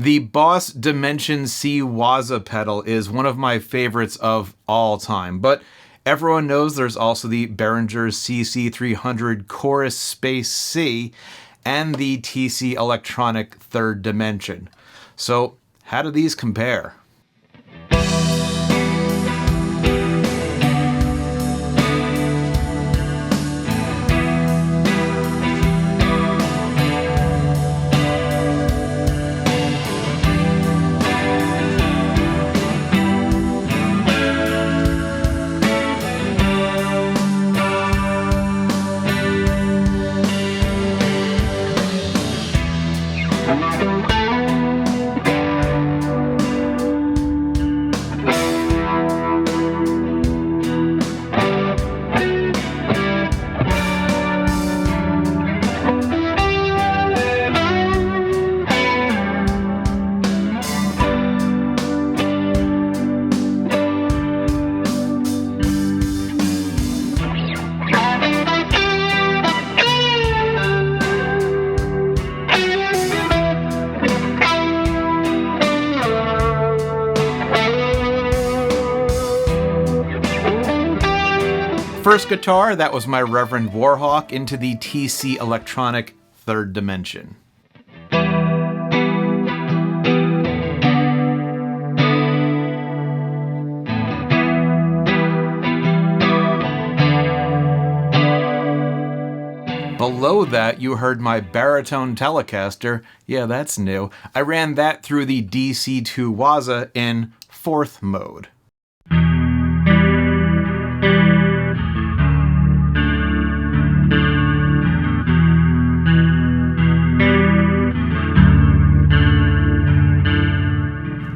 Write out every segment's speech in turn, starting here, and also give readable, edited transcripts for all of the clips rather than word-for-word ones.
The Boss Dimension C-Waza pedal is one of my favorites of all time, but everyone knows there's also the Behringer CC-300 Chorus Space C and the TC Electronic Third Dimension. So how do these compare? First guitar, that was my Reverend Warhawk into the TC Electronic Third Dimension. Below that, you heard my baritone Telecaster. Yeah, that's new. I ran that through the DC-2w in 4th mode.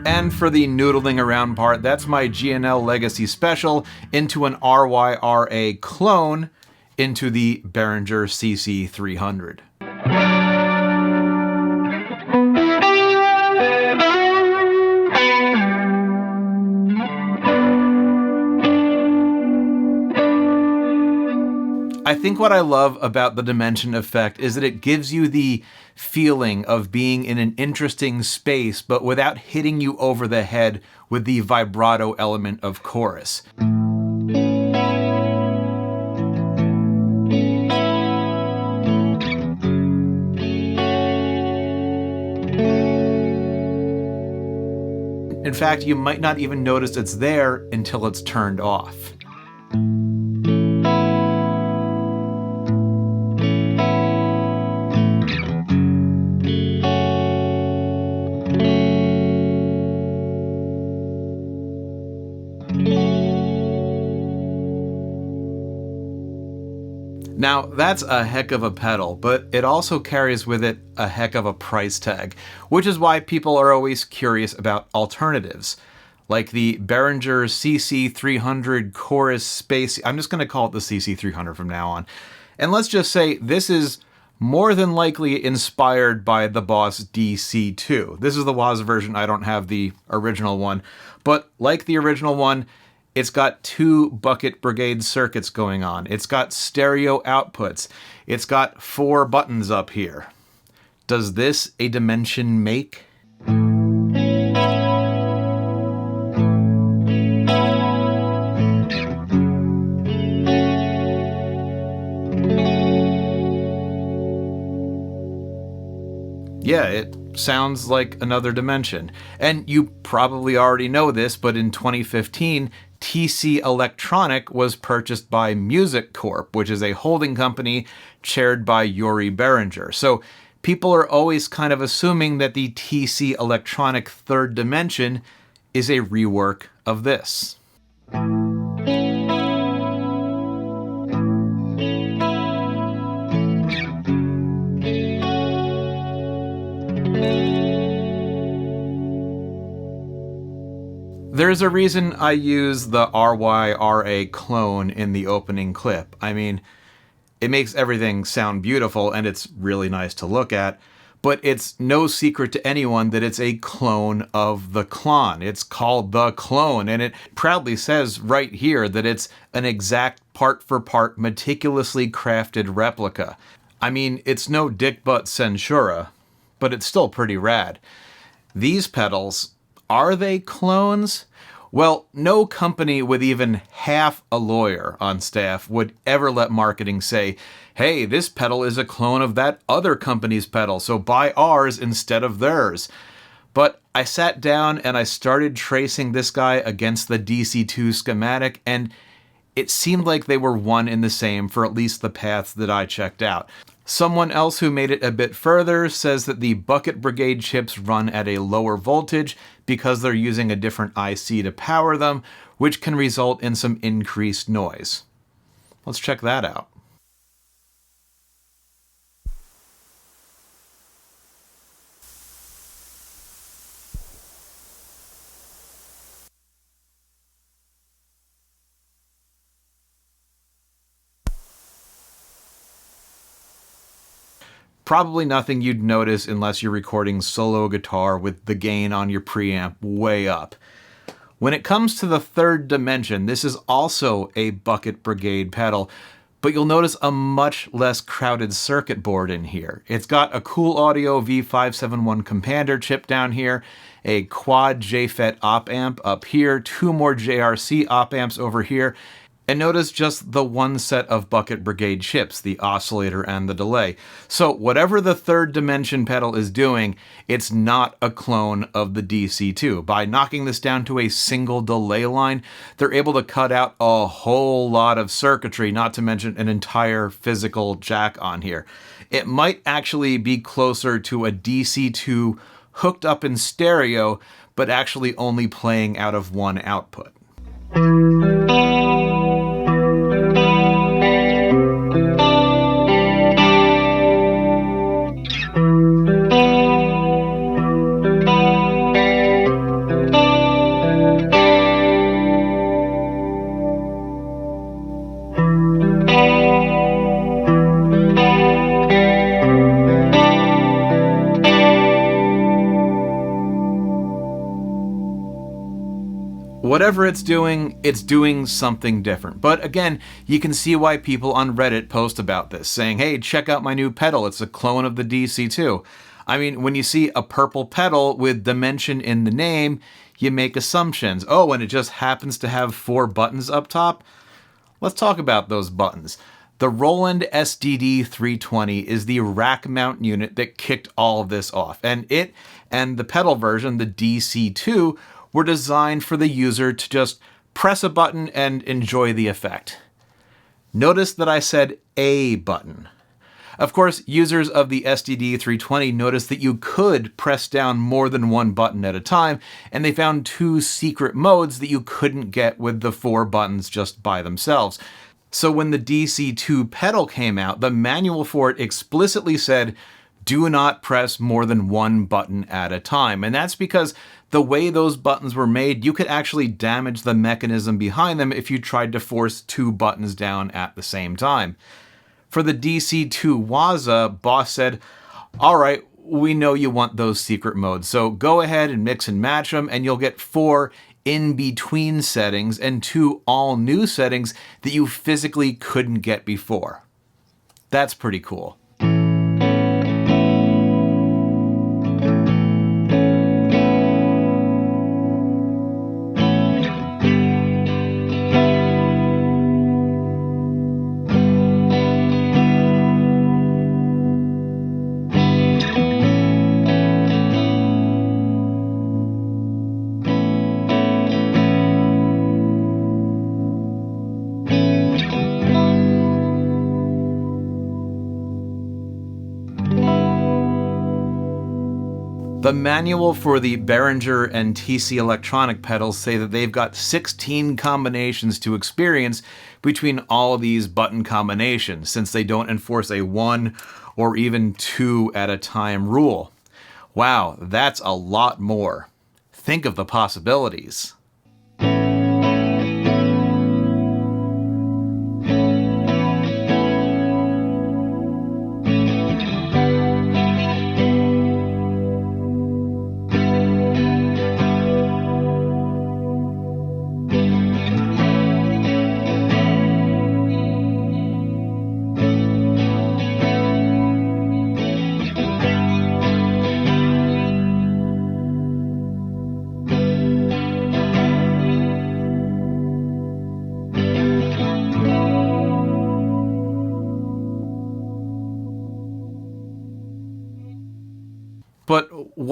And for the noodling around part, that's my G&L Legacy Special into an RYRA clone into the Behringer CC-300. I think what I love about the Dimension effect is that it gives you the feeling of being in an interesting space, but without hitting you over the head with the vibrato element of chorus. In fact, you might not even notice it's there until it's turned off. Now, that's a heck of a pedal, but it also carries with it a heck of a price tag, which is why people are always curious about alternatives, like the Behringer CC-300 Chorus Space. I'm just going to call it the CC-300 from now on. And let's just say this is more than likely inspired by the Boss DC-2. This is the Waz version. I don't have the original one, but like the original one, it's got 2 bucket brigade circuits going on. It's got stereo outputs. It's got 4 buttons up here. Does this a Dimension make? Yeah, it sounds like another Dimension. And you probably already know this, but in 2015, TC Electronic was purchased by Music Corp, which is a holding company chaired by Yuri Behringer. So people are always kind of assuming that the TC Electronic Third Dimension is a rework of this. There's a reason I use the RYRA clone in the opening clip. I mean, it makes everything sound beautiful and it's really nice to look at, but it's no secret to anyone that it's a clone of the Klon. It's called the Clone, and it proudly says right here that it's an exact part-for-part, meticulously crafted replica. I mean, it's no dick-butt Censura, but it's still pretty rad. These pedals, are they clones? Well, no company with even half a lawyer on staff would ever let marketing say, hey, this pedal is a clone of that other company's pedal, so buy ours instead of theirs. But I sat down and I started tracing this guy against the DC-2 schematic, and it seemed like they were one and the same for at least the paths that I checked out. Someone else who made it a bit further says that the Bucket Brigade chips run at a lower voltage because they're using a different IC to power them, which can result in some increased noise. Let's check that out. Probably nothing you'd notice unless you're recording solo guitar with the gain on your preamp way up. When it comes to the third dimension, this is also a Bucket Brigade pedal, but you'll notice a much less crowded circuit board in here. It's got a Cool Audio V571 Compander chip down here, a quad JFET op amp up here, 2 more JRC op amps over here, and notice just the one set of Bucket Brigade chips, the oscillator and the delay. So whatever the third dimension pedal is doing, it's not a clone of the DC-2. By knocking this down to a single delay line, they're able to cut out a whole lot of circuitry, not to mention an entire physical jack on here. It might actually be closer to a DC-2 hooked up in stereo, but actually only playing out of one output. Whatever it's doing something different. But again, you can see why people on Reddit post about this, saying, hey, check out my new pedal, it's a clone of the DC-2. I mean, when you see a purple pedal with Dimension in the name, you make assumptions. Oh, and it just happens to have 4 buttons up top? Let's talk about those buttons. The Roland SDD-320 is the rack mount unit that kicked all of this off, and it and the pedal version, the DC-2, were designed for the user to just press a button and enjoy the effect. Notice that I said a button. Of course, users of the SDD-320 noticed that you could press down more than one button at a time, and they found 2 secret modes that you couldn't get with the 4 buttons just by themselves. So when the DC-2 pedal came out, the manual for it explicitly said, do not press more than one button at a time. And that's because the way those buttons were made, you could actually damage the mechanism behind them if you tried to force 2 buttons down at the same time. For the DC-2 Waza, Boss said, all right, we know you want those secret modes, so go ahead and mix and match them, and you'll get 4 in-between settings and 2 all-new settings that you physically couldn't get before. That's pretty cool. The manual for the Behringer and TC Electronic pedals say that they've got 16 combinations to experience between all these button combinations, since they don't enforce a 1 or even 2 at a time rule. Wow, that's a lot more. Think of the possibilities.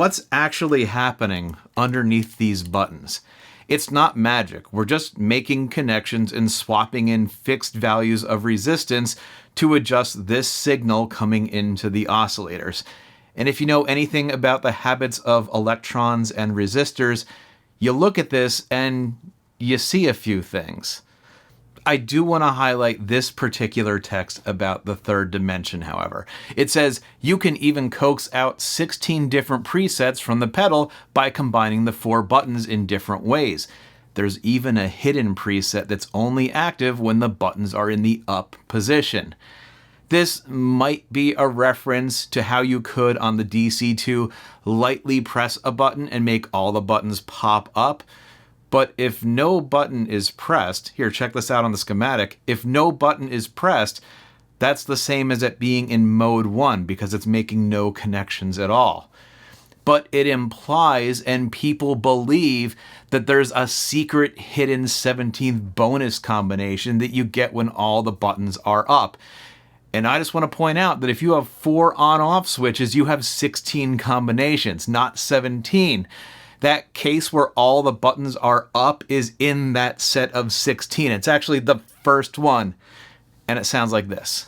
what's actually happening underneath these buttons? It's not magic. We're just making connections and swapping in fixed values of resistance to adjust this signal coming into the oscillators. And if you know anything about the habits of electrons and resistors, you look at this and you see a few things. I do want to highlight this particular text about the third dimension, however. It says, you can even coax out 16 different presets from the pedal by combining the 4 buttons in different ways. There's even a hidden preset that's only active when the buttons are in the up position. This might be a reference to how you could on the DC-2 lightly press a button and make all the buttons pop up. But if no button is pressed, here, check this out on the schematic. If no button is pressed, that's the same as it being in mode 1 because it's making no connections at all. But it implies and people believe that there's a secret hidden 17th bonus combination that you get when all the buttons are up. And I just want to point out that if you have 4 on-off switches, you have 16 combinations, not 17. That case where all the buttons are up is in that set of 16. It's actually the first one, and it sounds like this.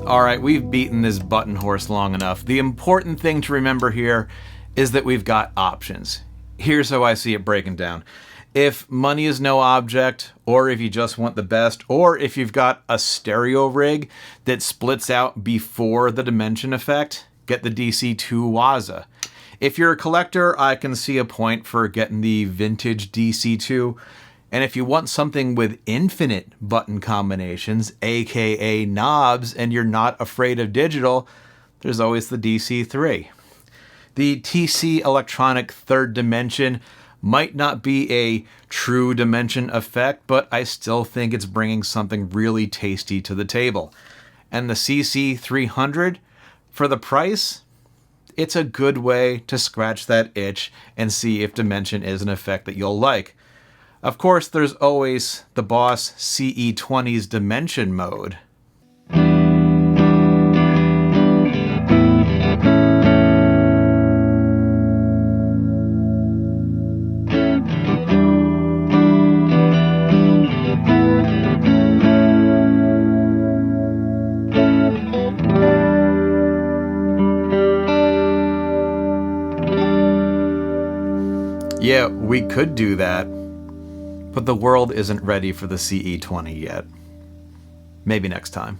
Alright, we've beaten this button horse long enough. The important thing to remember here is that we've got options. Here's how I see it breaking down. If money is no object, or if you just want the best, or if you've got a stereo rig that splits out before the dimension effect, get the DC-2w. If you're a collector, I can see a point for getting the vintage DC-2. And if you want something with infinite button combinations, aka knobs, and you're not afraid of digital, there's always the DC-3. The TC Electronic third dimension might not be a true dimension effect, but I still think it's bringing something really tasty to the table. And the CC-300, for the price, it's a good way to scratch that itch and see if dimension is an effect that you'll like. Of course, there's always the Boss CE20's Dimension mode. Yeah, we could do that. But the world isn't ready for the CE20 yet. Maybe next time.